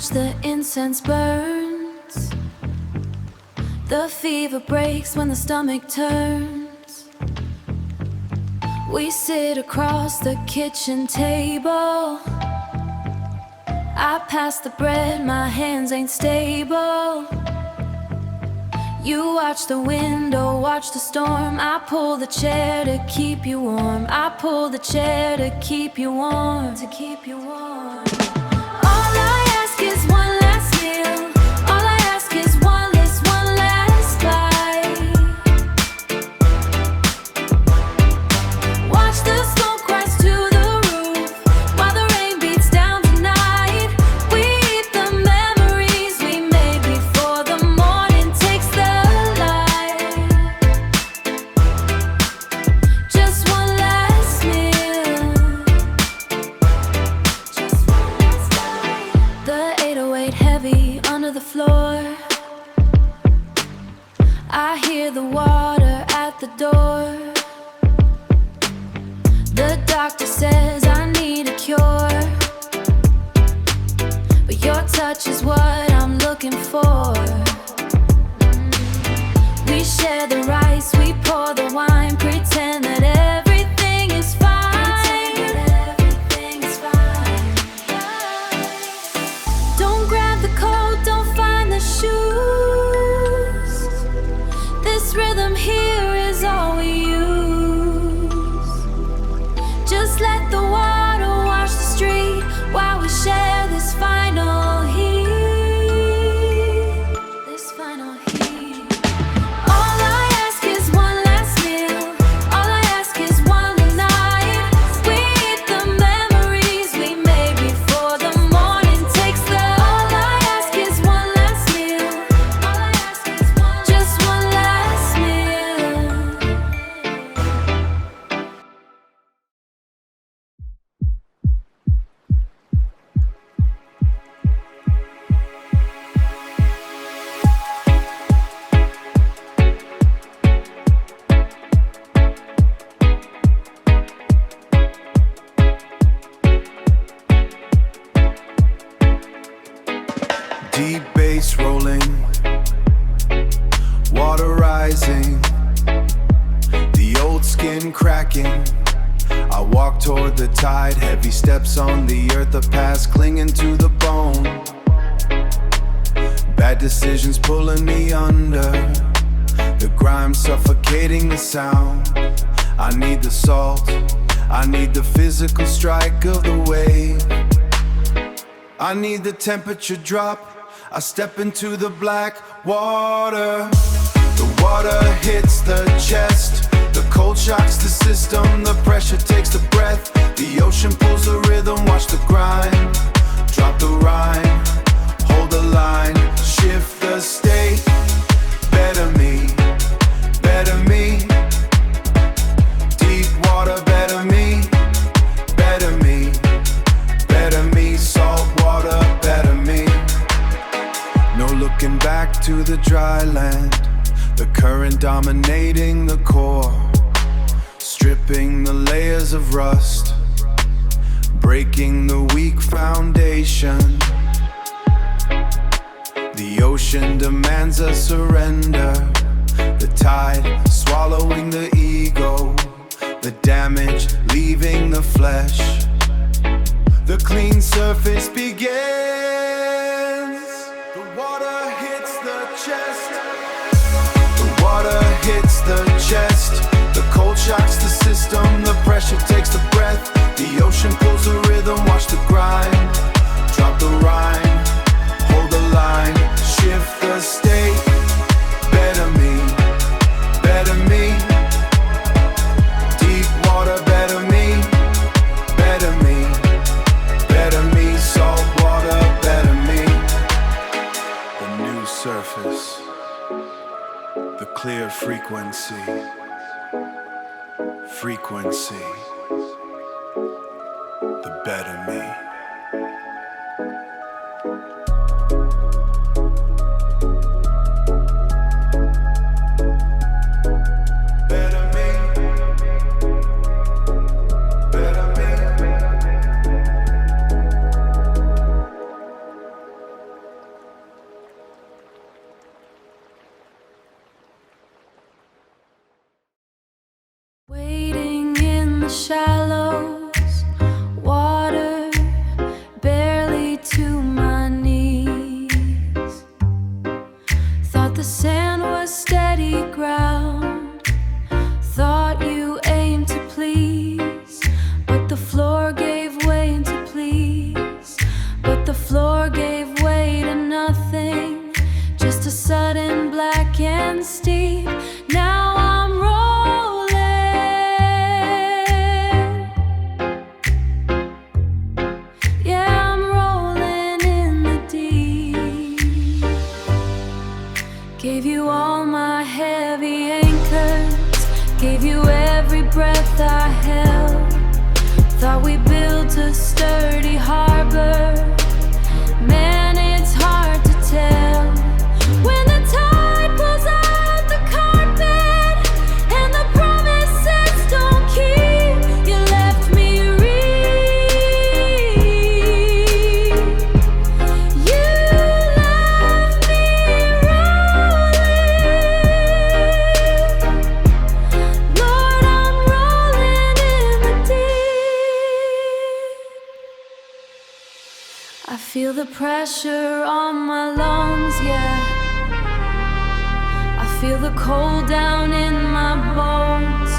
watch the incense burns. The fever breaks when the stomach turns. We sit across the kitchen table. I pass the bread, my hands ain't stable. You watch the window, watch the storm. I pull the chair to keep you warm. I pull the chair to keep you warm. To keep you warm. All I ask is one last meal. All I ask is one last bite. Watch the smoke rise to the roof while the rain beats down tonight. We eat the memories we made before the morning takes the light. Just one last meal. Just one last bite. The 808 heavy under the floor. I hear the water at the door. The doctor says I need a cure, but your touch is what I'm looking for. We share the rice, we pour the wine, pretend that everything is fine. Don't grab the coat, don't find the shoes. This rhythm here is all we use. Just let the water wash the street while we share this final heat. This final heat. All I ask is one last meal. All I ask is one night. We eat the memories we made before the morning takes the. All I ask is one last meal. All I ask is one. Just one last meal. Deep bass rolling, water rising, the old skin cracking. I walk toward the tide, heavy steps on the earth, the past clinging to the bone. Bad decisions pulling me under, the grime suffocating the sound. I need the salt, I need the physical strike of the wave. I need the temperature drop. I step into the black water. The water hits the chest. The cold shocks the system. The pressure takes the breath. The ocean pulls the rhythm. Watch the grind. Drop the rhyme. Hold the line. Shift the state. Better me. Better me. Deep water. Better me. Better me. Better me. Salt water. Better me. No looking back to the dry land. The current dominating the core, stripping the layers of rust, breaking the weak foundation. The ocean demands a surrender. The tide swallowing the ego. The damage leaving the flesh. The clean surface begins. The water hits the chest. The water hits the chest. The cold shocks the system. The pressure takes the breath. The ocean pulls the rhythm. Watch the grind. Drop the rhyme. Hold the line. Shift the state. Better me. Better me. Deep water. Better me. Better me. Better me. Salt water. Better me. The new surface. The clear frequency. Frequency. The better me. Better me. Better me. shallows, water barely to my knees. Thought the sand was steady ground, thought you aimed to please, but the floor gave way to please, but the floor gave way to nothing, just a sudden black and steep. Now I'm rolling, yeah, I'm rolling in the deep. Gave you all my heavy anchors, gave you every breath I held. Thought we built a sturdy harbor. Man, it's hard to tell when the tide pulls out the carpet and the promises don't keep. You left me real. You left me rolling. Lord, I'm rolling in the deep. I feel the pressure on my lungs, yeah. I feel the cold down in my bones.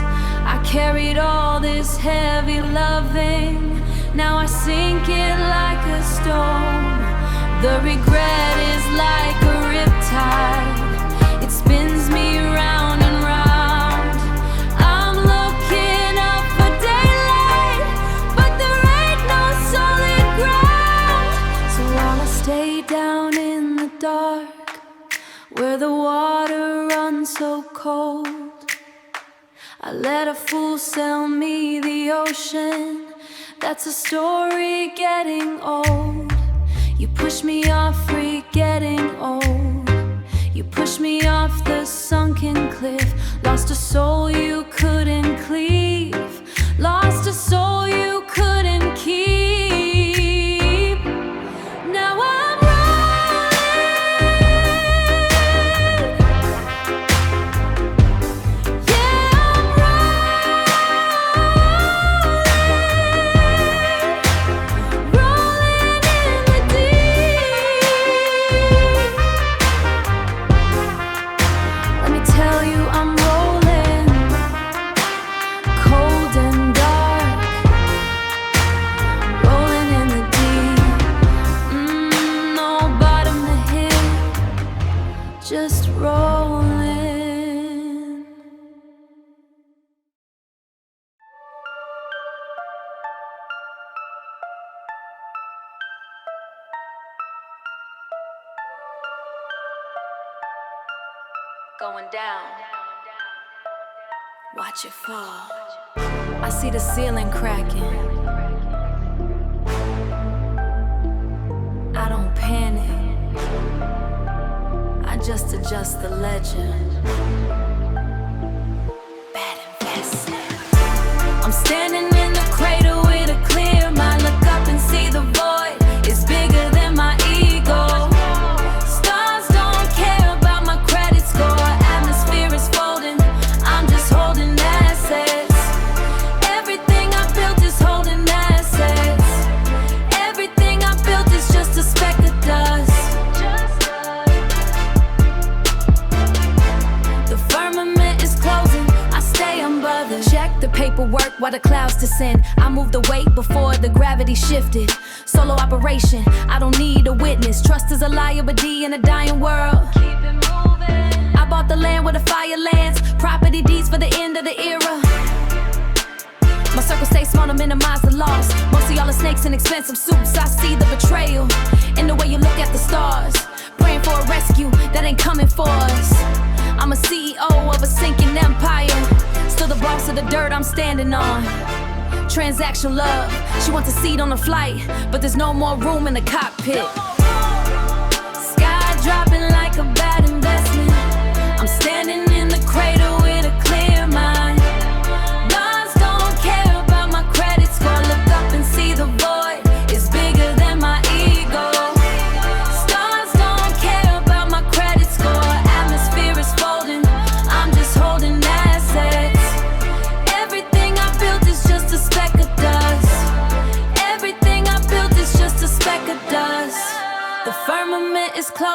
I carried all this heavy loving, now I sink it like a stone. The regret is like a riptide, it spins me round and round. I'm looking up for daylight, but there ain't no solid ground. So while I stay down in the dark, where the water runs so cold, I let a fool sell me the ocean. That's a story getting old. You push me off, free getting old. You push me off the sunken cliff. Lost a soul you couldn't cleave. Lost a soul you couldn't keep. Now I'm rolling. Yeah, I'm rolling. Rolling in the deep. Let me tell you, I'm rolling. Cold and dark. Rolling in the deep. No bottom to hit. Just rolling. Going down. Watch it fall. I see the ceiling cracking. I don't panic. I just adjust the ledger. Bad investment. I'm standing in the cradle with a clear mind. Look up and see the void. It's bigger than my ego. Stars don't care about my credit score. Atmosphere is folding. I'm just holding assets. Everything I built is holding assets. Everything I built is just a speck of dust. The firmament is closing. I stay unbothered. Check the paperwork while the clouds descend. I moved the weight before the gravity shifted. Solo operation. I don't need a witness. Trust is a liability in a dying world. Keep it moving. I bought the land where the fire lands. Property deeds for the end of the era. My circle stays small to minimize the loss. Most of y'all are snakes in expensive suits. I see the betrayal in the way you look at the stars. Praying for a rescue that ain't coming for us. I'm a CEO of a sinking empire. Still the boss of the dirt I'm standing on. Transaction love. She wants a seat on the flight, but there's no more room in the cockpit. Sky dropping like a bad investment. I'm standing in the cradle with a clear mind. Gods don't care about my credit score. Look up and see the void. It's bigger than my ego. Stars don't care about my credit score. Atmosphere is folding. I'm just holding assets. Everything I built is just a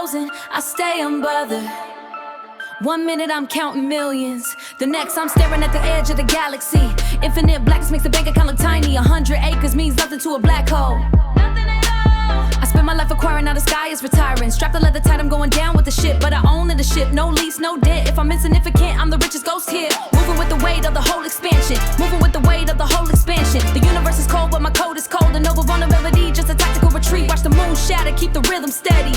closing, I stay unbothered. 1 minute I'm counting millions, the next I'm staring at the edge of the galaxy. Infinite blackness makes the bank account look tiny. 100 acres means nothing to a black hole. Nothing at all. I spend my life acquiring, now the sky is retiring. Strapped to leather tight, I'm going down with the ship, but I own the ship, no lease, no debt. If I'm insignificant, I'm the richest ghost here. Moving with the weight of the whole expansion, moving with the weight of the whole expansion. The universe is cold, but my code is cold. A noble vulnerability, just a tactical retreat. Watch the moon shatter, keep the rhythm steady.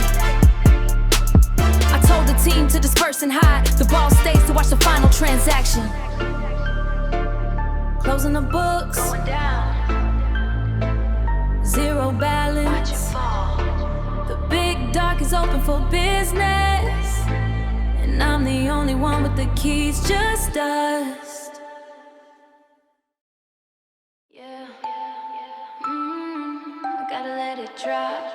I told the team to disperse and hide. The ball stays to watch the final transaction. Closing the books, going down. Zero balance. Watch it fall. The big dark is open for business, and I'm the only one with the keys, just dust. Yeah, I gotta let it drop.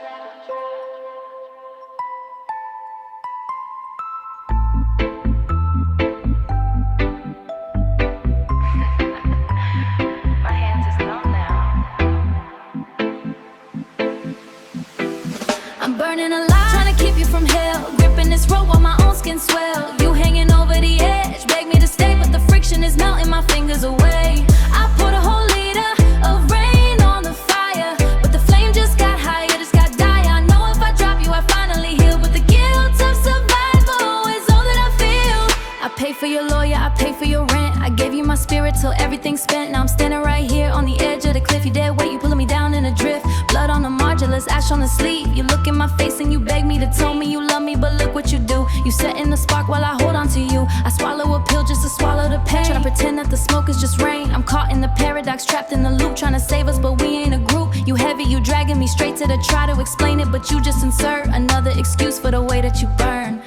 Burning alive, trying to keep you from hell. Gripping this rope while my own skin swell. You hanging over the edge, beg me to stay, but the friction is melting my fingers away. I put a whole liter of rain on the fire, but the flame just got higher, just got dire. I know if I drop you, I finally heal, but the guilt of survival is all that I feel. I pay for your lawyer, I pay for your rent. I gave you my spirit till everything's spent. Now I'm standing right here on the edge of the cliff. You dead weight, you pulling me down in a drift. Blood on the modulus, ash on the sleeve. You look in my face and you beg me to tell me you love me, but look what you do. You set in the spark while I hold on to you. I swallow a pill just to swallow the pain. Try to pretend that the smoke is just rain. I'm caught in the paradox, trapped in the loop, trying to save us, but we ain't a group. You heavy, you dragging me straight to the try to explain it, but you just insert another excuse for the way that you burn.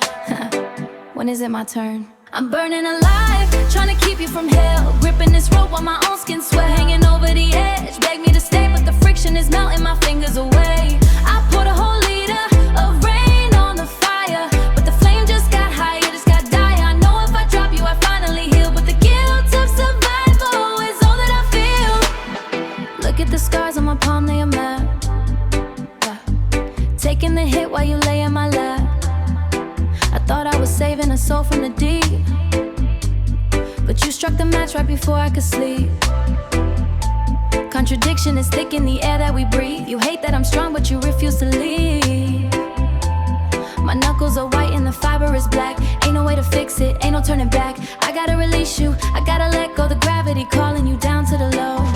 When is it my turn? I'm burning alive, trying to keep you from hell. Gripping this rope while my own skin sweat. Hanging over the edge, beg me to stay, but the friction is melting my fingers away. I put a whole liter of rain on the fire, but the flame just got higher, just got dire. I know if I drop you, I finally heal, but the guilt of survival is all that I feel. Look at the scars on my palm, they a map. Taking the hit while you lay in my lap. I thought I was saving a soul from the deep, but you struck the match right before I could sleep. Contradiction is thick in the air that we breathe. You hate that I'm strong, but you refuse to leave. My knuckles are white and the fiber is black. Ain't no way to fix it, ain't no turning back. I gotta release you, I gotta let go. The gravity calling you down to the low.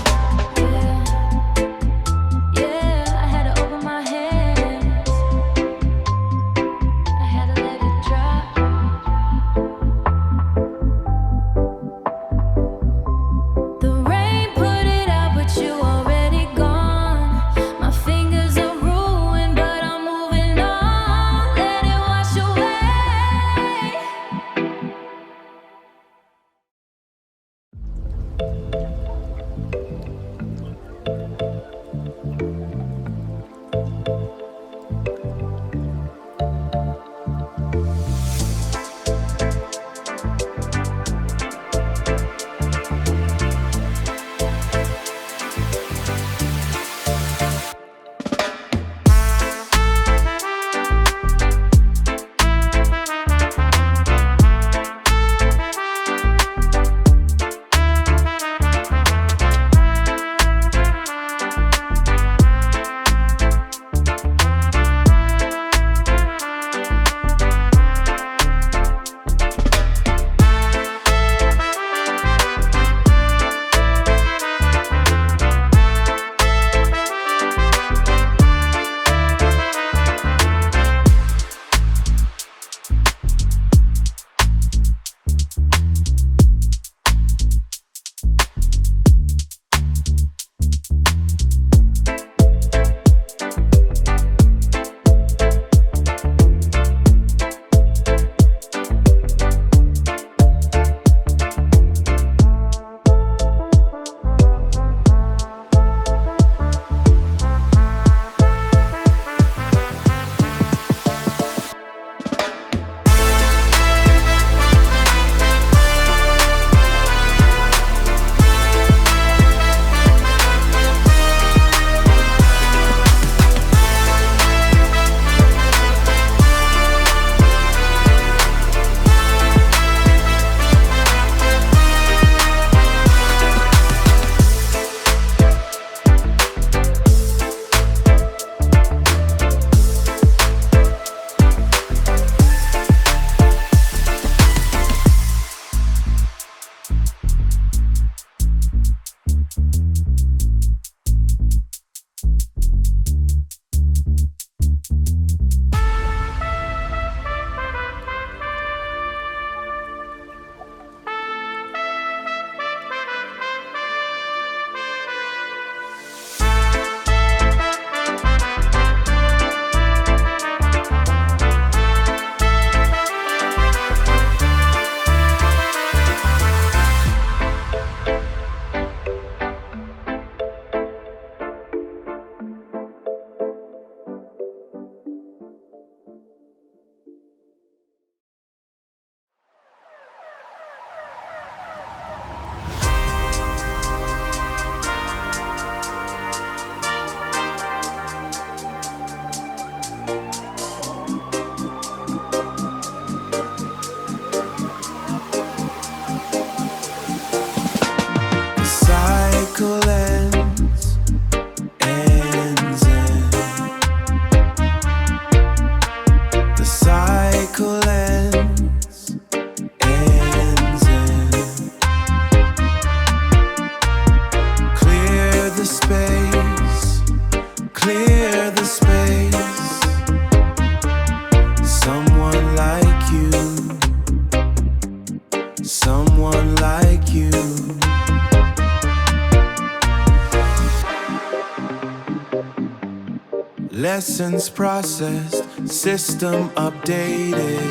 Lessons processed, system updated.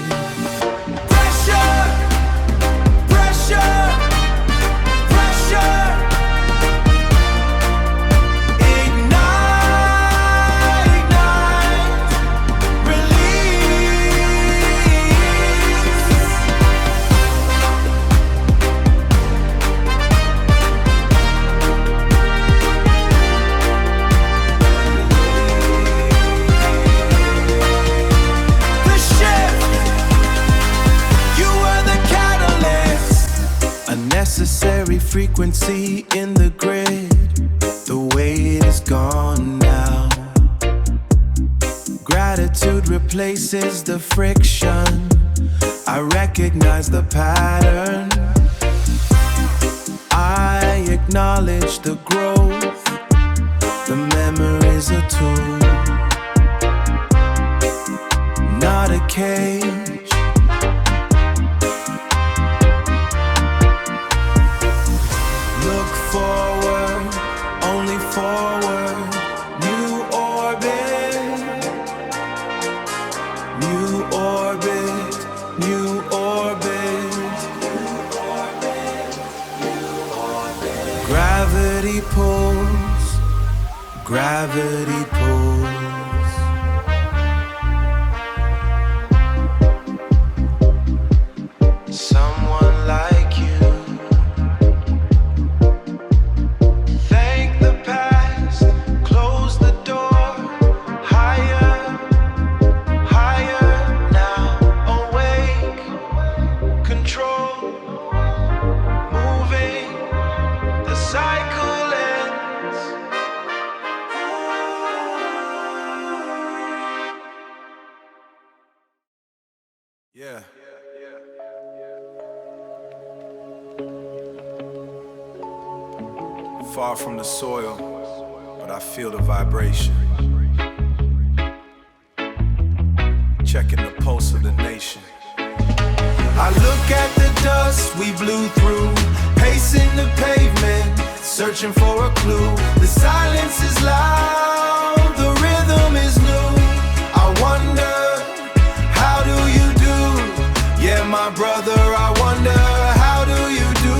Pressure, pressure, pressure. Ignite, ignite, necessary frequency in the grid. The weight is gone now. Gratitude replaces the friction. I recognize the pattern. I acknowledge the growth. The memory's a tool, not a cage. Forward, only forward, new orbit, new orbit, new orbit, gravity pulls, gravity pulls. Someone like you. Yeah. Far from the soil, but I feel the vibration. Checking the pulse of the nation. I look at the dust we blew through, pacing the pavement, searching for a clue. The silence is loud, the rhythm is new. I wonder, how do you do? Yeah, my brother, I wonder, how do you do?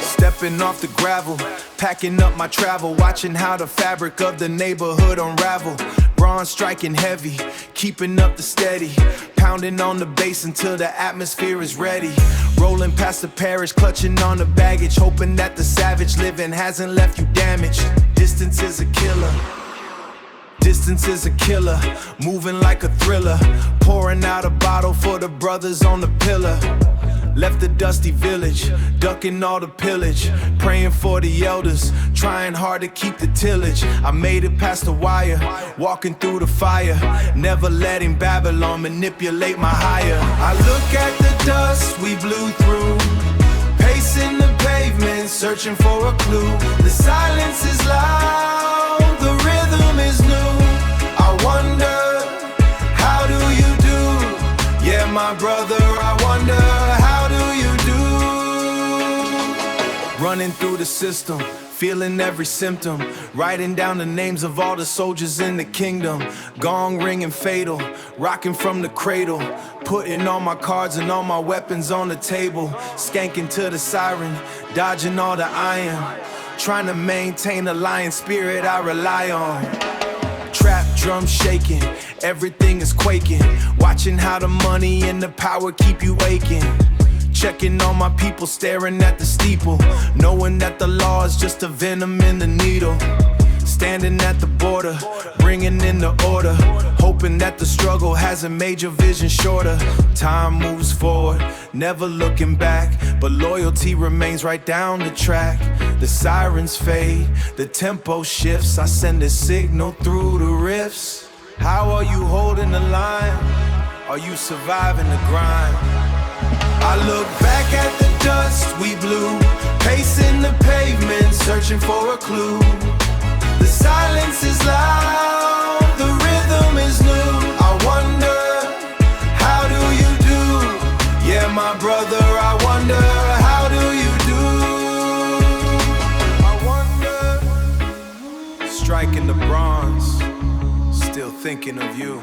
Stepping off the gravel, packing up my travel, watching how the fabric of the neighborhood unravel. Bronze striking heavy, keeping up the steady, pounding on the bass until the atmosphere is ready. Rolling past the parish, clutching on the baggage, hoping that the savage living hasn't left you damaged. Distance is a killer. Distance is a killer, moving like a thriller. Pouring out a bottle for the brothers on the pillar. Left the dusty village, ducking all the pillage. Praying for the elders, trying hard to keep the tillage. I made it past the wire, walking through the fire. Never letting Babylon manipulate my higher. I look at the dust we blew through, pacing the pavement, searching for a clue. The silence is loud, the rhythm is new. I wonder, how do you do? Yeah, my brother, I wonder, how do you do? Running through the system, feeling every symptom, writing down the names of all the soldiers in the kingdom. Gong ringing fatal, rocking from the cradle, putting all my cards and all my weapons on the table. Skanking to the siren, dodging all the iron, trying to maintain a lion spirit I rely on. Trap drum shaking, everything is quaking, watching how the money and the power keep you aching. Checking on my people, staring at the steeple, knowing that the law is just a venom in the needle. Standing at the border, bringing in the order, hoping that the struggle hasn't made your vision shorter. Time moves forward, never looking back, but loyalty remains right down the track. The sirens fade, the tempo shifts, I send a signal through the rifts. How are you holding the line? Are you surviving the grind? I look back at the dust we blew, pacing the pavement, searching for a clue. The silence is loud, the rhythm is new. I wonder, how do you do? Yeah, my brother, I wonder, how do you do? I wonder, striking the bronze, still thinking of you.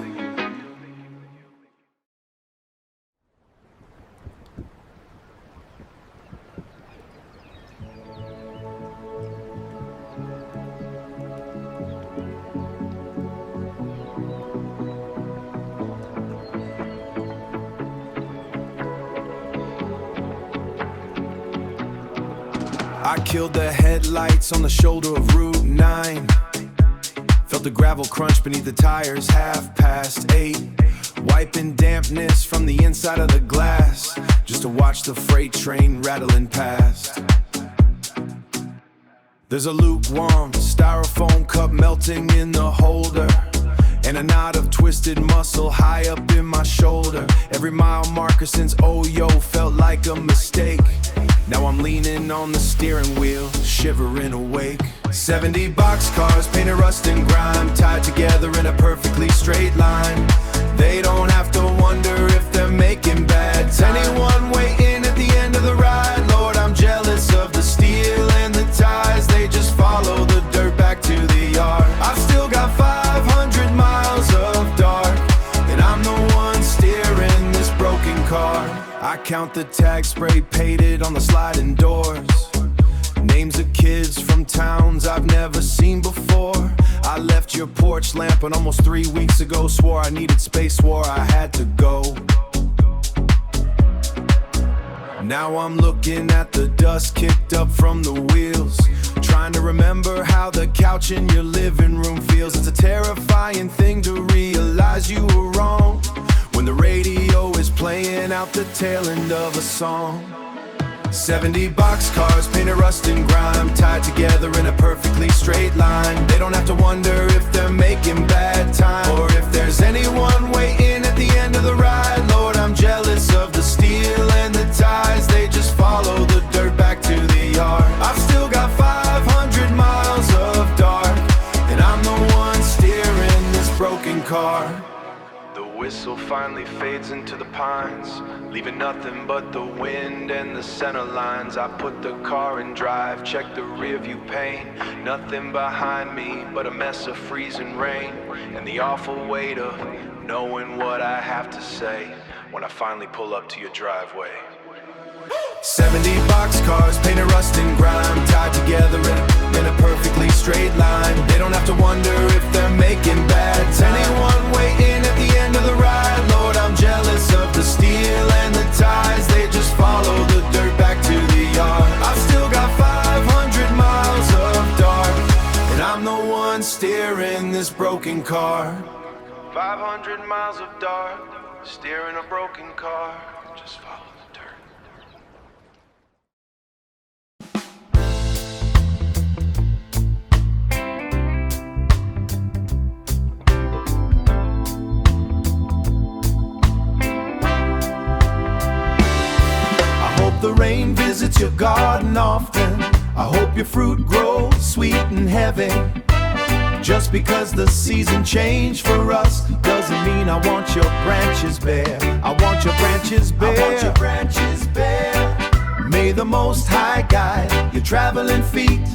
I killed the headlights on the shoulder of Route 9. Felt the gravel crunch beneath the tires, 8:30. Wiping dampness from the inside of the glass, just to watch the freight train rattling past. There's a lukewarm styrofoam cup melting in the holder, and a knot of twisted muscle high up in my shoulder. Every mile marker since Oyo felt like a mistake. Now I'm leaning on the steering wheel, shivering awake. 70 boxcars, painted rust and grime, tied together in a perfectly straight line. They don't have to wonder if they're making bad time. Anyone waiting at the end of the ride? Lord, I'm jealous of the steel and the ties. They just follow the dirt back to the yard. I've still got 500 miles of dark, and I'm the one steering this broken car. I count the tag spray painted on the sliding doors, names of kids from towns I've never seen before. I left your porch lamp on almost 3 weeks ago. Swore I needed space, swore I had to go. Now I'm looking at the dust kicked up from the wheels, trying to remember how the couch in your living room feels. It's a terrifying thing to realize you were wrong when the radio is playing out the tail end of a song. 70 boxcars, painted rust and grime, tied together in a perfectly straight line. They don't have to wonder if they're making bad time, or if there's anyone waiting at the end of the ride. Lord, I'm jealous of the steel and the ties. They just follow the dirt back to the yard. I've still got 500 miles of dark, and I'm the one steering this broken car. The whistle finally fades into the pines, leaving nothing but the wind and the center lines. I put the car in drive, check the rearview pane. Nothing behind me but a mess of freezing rain, and the awful weight of knowing what I have to say when I finally pull up to your driveway. 70 boxcars, painted rust and grime, tied together in a perfectly straight line. They don't have to wonder if they're making bad time. Anyone waiting at the end of the ride? Lord, I'm jealous of the steel and the ties. They just follow the dirt back to the yard. I've still got 500 miles of dark, and I'm the one steering this broken car. 500 miles of dark, steering a broken car. Just follow. The rain visits your garden often. I hope your fruit grows sweet and heavy. Just because the season changed for us doesn't mean I want your branches bare. I want your branches bare. I want your branches bare. May the Most High guide your traveling feet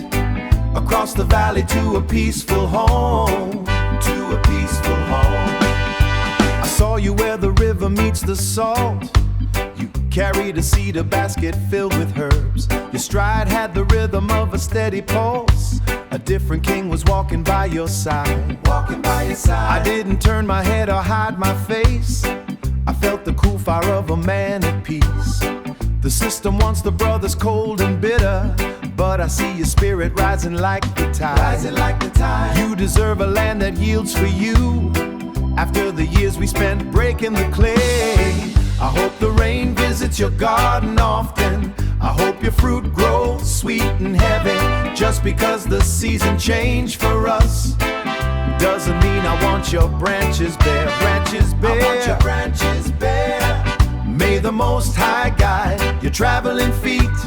across the valley to a peaceful home. To a peaceful home. I saw you where the river meets the salt. You carried a cedar basket filled with herbs. Your stride had the rhythm of a steady pulse. A different king was walking by your side. Walking by your side. I didn't turn my head or hide my face. I felt the cool fire of a man at peace. The system wants the brothers cold and bitter, but I see your spirit rising like the tide. Rising like the tide. You deserve a land that yields for you after the years we spent breaking the clay. I hope the rain visits your garden often. I hope your fruit grows sweet and heavy. Just because the season changed for us doesn't mean I want your branches bare. Branches bare. I want your branches bare. May the Most High guide your traveling feet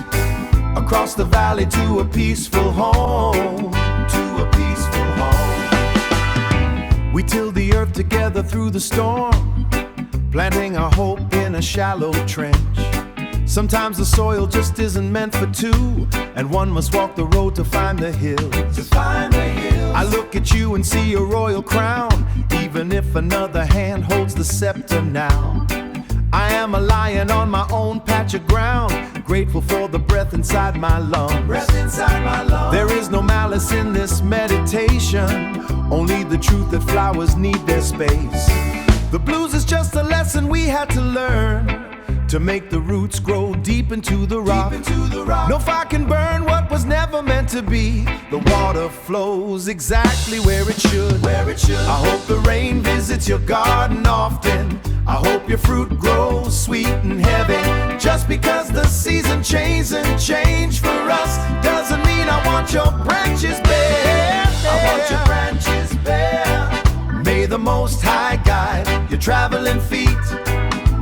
across the valley to a peaceful home. To a peaceful home. We tilled the earth together through the storm, planting our hope in a shallow trench. Sometimes the soil just isn't meant for two, and one must walk the road to find the hills. I look at you and see a royal crown, even if another hand holds the scepter now. I am a lion on my own patch of ground, grateful for the breath inside my lungs. There is no malice in this meditation, only the truth that flowers need their space. The blues is just a lesson we had to learn, to make the roots grow deep into the rock. No fire can burn what was never meant to be. The water flows exactly where it should. I hope the rain visits your garden often. I hope your fruit grows sweet and heavy. Just because the season changes and change for us doesn't mean I want your branches bare. I want your branches bare. May the Most High guide your traveling feet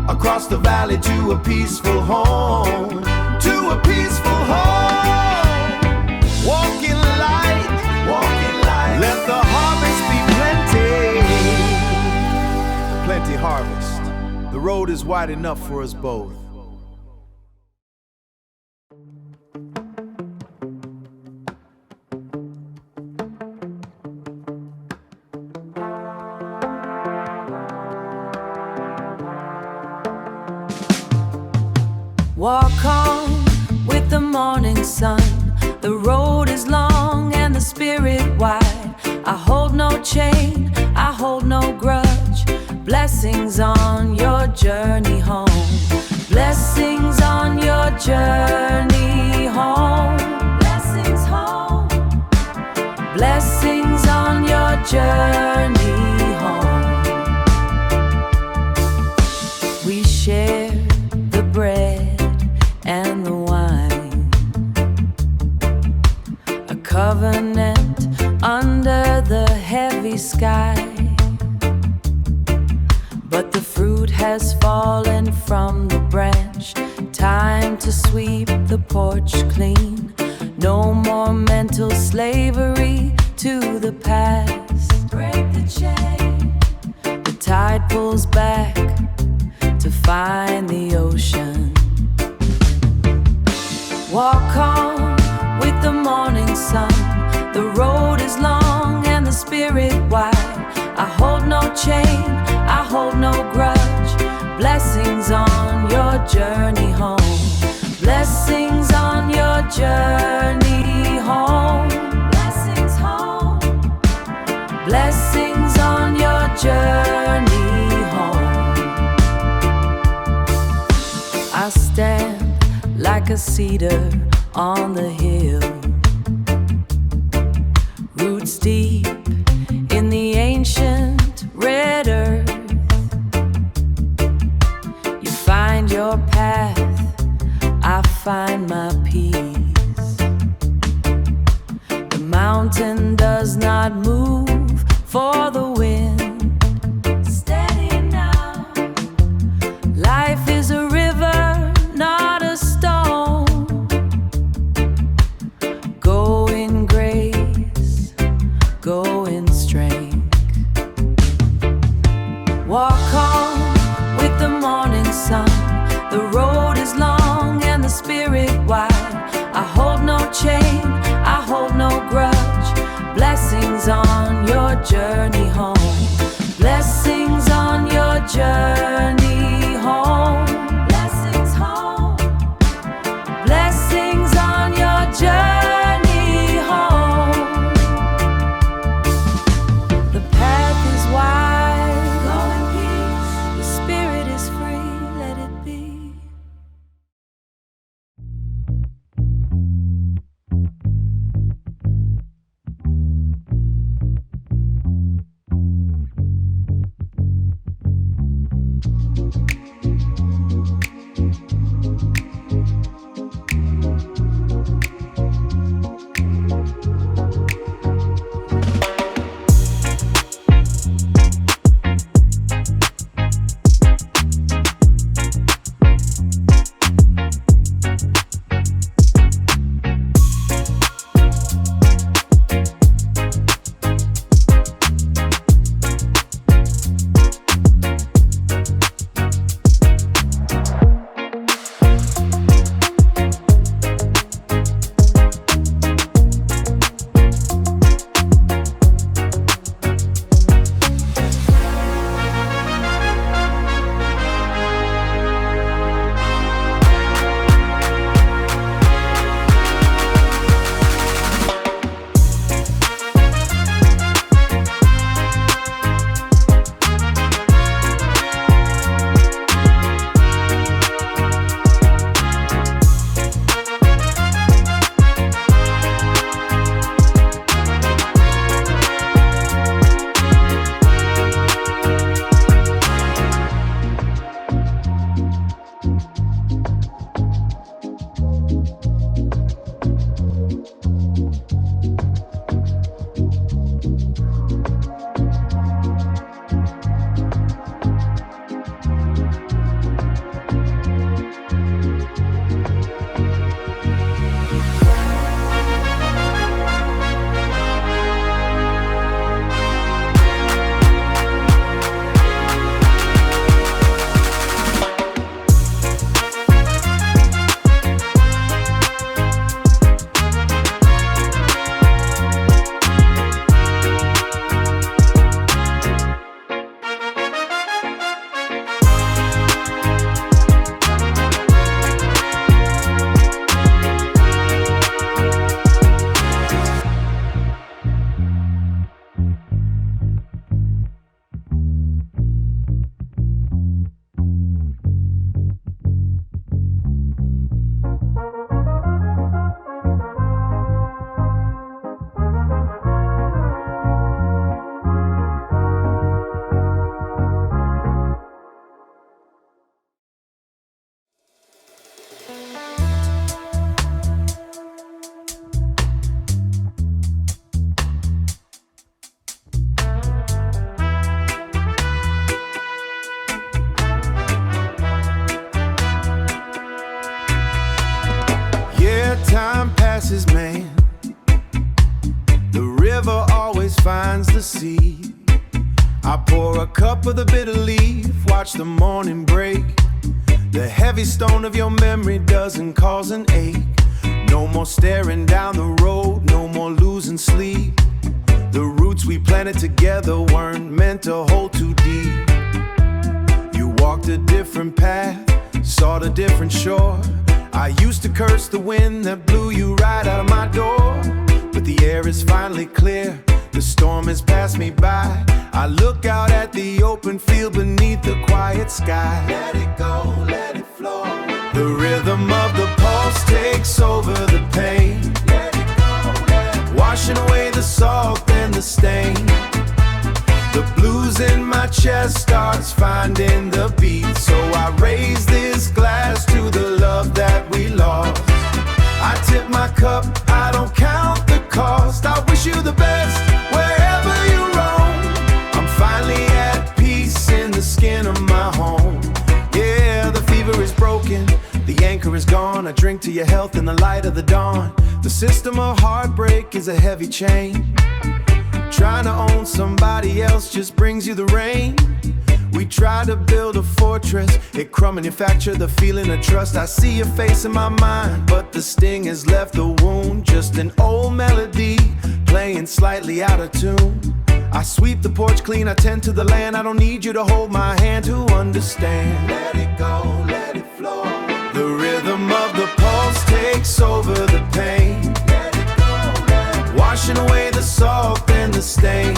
across the valley to a peaceful home, to a peaceful home. Walk in light, let the harvest be plenty. Plenty harvest. The road is wide enough for us both. Walk on with the morning sun. The road is long and the spirit wide. I hold no chain, I hold no grudge. Blessings on your journey home. Blessings on your journey home. Blessings home. Blessings on your journey home. We share the bread and the wine, a covenant under the heavy sky. But the fruit has fallen from the branch. Time to sweep the porch clean. No more mental slavery to the past. Break the chain. The tide pulls back to find the ocean. Walk on with the morning sun. The road is long and the spirit wide. I hold no chain, I hold no grudge. Blessings on your journey home. Blessings on your journey home. Blessings home. Blessings on your journey home. I stand like a cedar on the hill, roots deep in the ancient red earth. You find your path, I find my peace. The mountain does not move for the wind. Steady now. Life is a river, not a stone. Go in grace, go in strength. Walk on with the morning sun. The road is long and the spirit wide. I hold no chain, I hold no grudge. Blessings on your journey home. Blessings on your journey home. Blessings home. Blessings on your journey home. The path is wide. Go in peace. The spirit is free. Let it be. time passes, man, the river always finds the sea. I pour a cup of the bitter leaf, watch the morning break. The heavy stone of your memory doesn't cause an ache. No more staring down the road, no more losing sleep. The roots we planted together weren't meant to hold too deep. You walked a different path, sought a different shore. I used to curse the wind that blew you right out of my door. But the air is finally clear, the storm has passed me by. I look out at the open field beneath the quiet sky. Let it go, let it flow. The rhythm of the pulse takes over the pain. Let it go, let it go. Washing away the salt and the stain. The blues in my chest starts finding the beat. So I raise this glass to the love that we lost. I tip my cup, I don't count the cost. I wish you the best wherever you roam. I'm finally at peace in the skin of my home. Yeah, the fever is broken, the anchor is gone. I drink to your health in the light of the dawn. The system of heartbreak is a heavy chain. Trying to own somebody else just brings you the rain. We try to build a fortress, it manufacture the feeling of trust. I see your face in my mind, but the sting has left the wound. Just an old melody, playing slightly out of tune. I sweep the porch clean, I tend to the land. I don't need you to hold my hand to understand. Let it go, let it flow. The rhythm of the pulse takes over the pain. Let it go, let it go. Washing away the salt and the stain.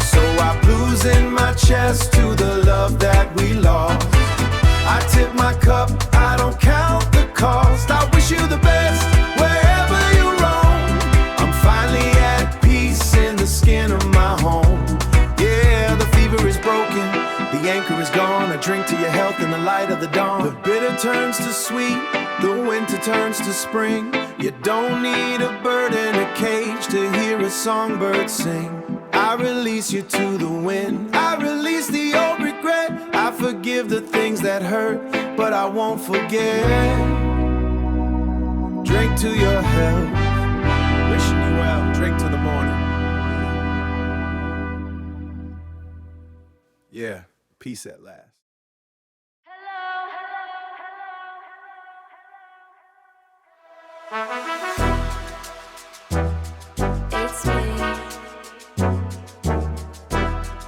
So I blues in my chest to the love that we lost. I tip my cup, I don't count the cost. I wish you the best wherever you roam. I'm finally at peace in the skin of my home. Yeah, the fever is broken, the anchor is gone. I drink to your health in the light of the dawn. The bitter turns to sweet, the winter turns to spring. You don't need a bird in a cage to hear a songbird sing. I release you to the wind, I release the old regret. I forgive the things that hurt, but I won't forget. Drink to your health, wishing you well, drink to the morning. Yeah, peace at last. It's me.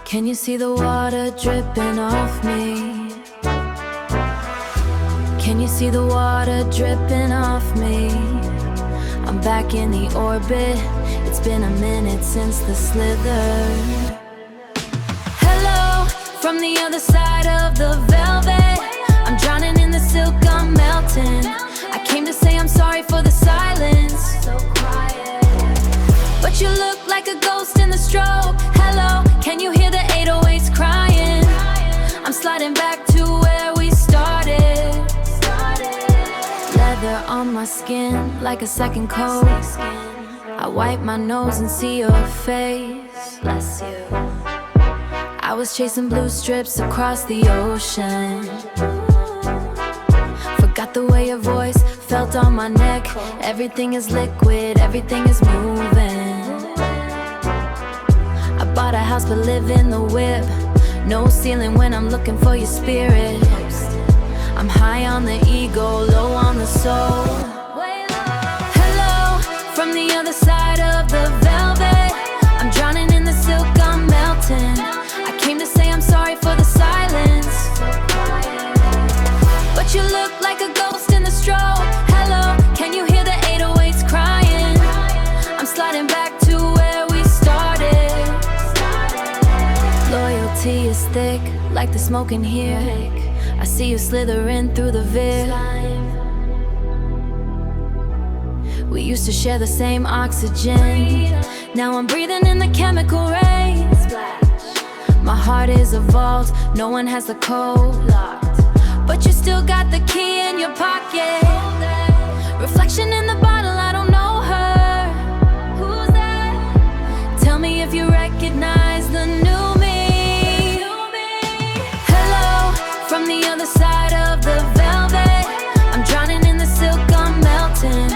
Can you see the water dripping off me? Can you see the water dripping off me? I'm back in the orbit. It's been a minute since the slither. Hello, from the other side of the velvet. I'm drowning in the silk, I'm melting. I came to say I'm sorry for the silence. So quiet. But you look like a ghost in the strobe. Hello, can you hear the 808s crying? I'm sliding back to where we started. Leather on my skin like a second coat. I wipe my nose and see your face. Bless you. I was chasing blue strips across the ocean. Forgot the way your voice felt on my neck. Everything is liquid, everything is moving. I bought a house but live in the whip. No ceiling when I'm looking for your spirit. I'm high on the ego, low on the soul. Hello, from the other side of the velvet. I'm drowning in the silk, I'm melting. I came to say I'm sorry for the silence. But you look like a ghost in the strobe. Hello, can you hear the 808s crying? I'm sliding back to where we started. Loyalty is thick, like the smoke in here. I see you slithering through the vid. We used to share the same oxygen. Now I'm breathing in the chemical rays. My heart is a vault, no one has the code locked. But you still got the key in your pocket. Reflection in the bottle, I don't know her. Who's that? Tell me if you recognize the new me. Hello, from the other side of the velvet. I'm drowning in the silk, I'm melting.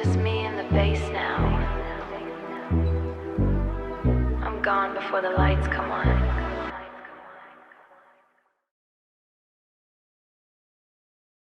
just me and the bass now. I'm gone before the lights come on.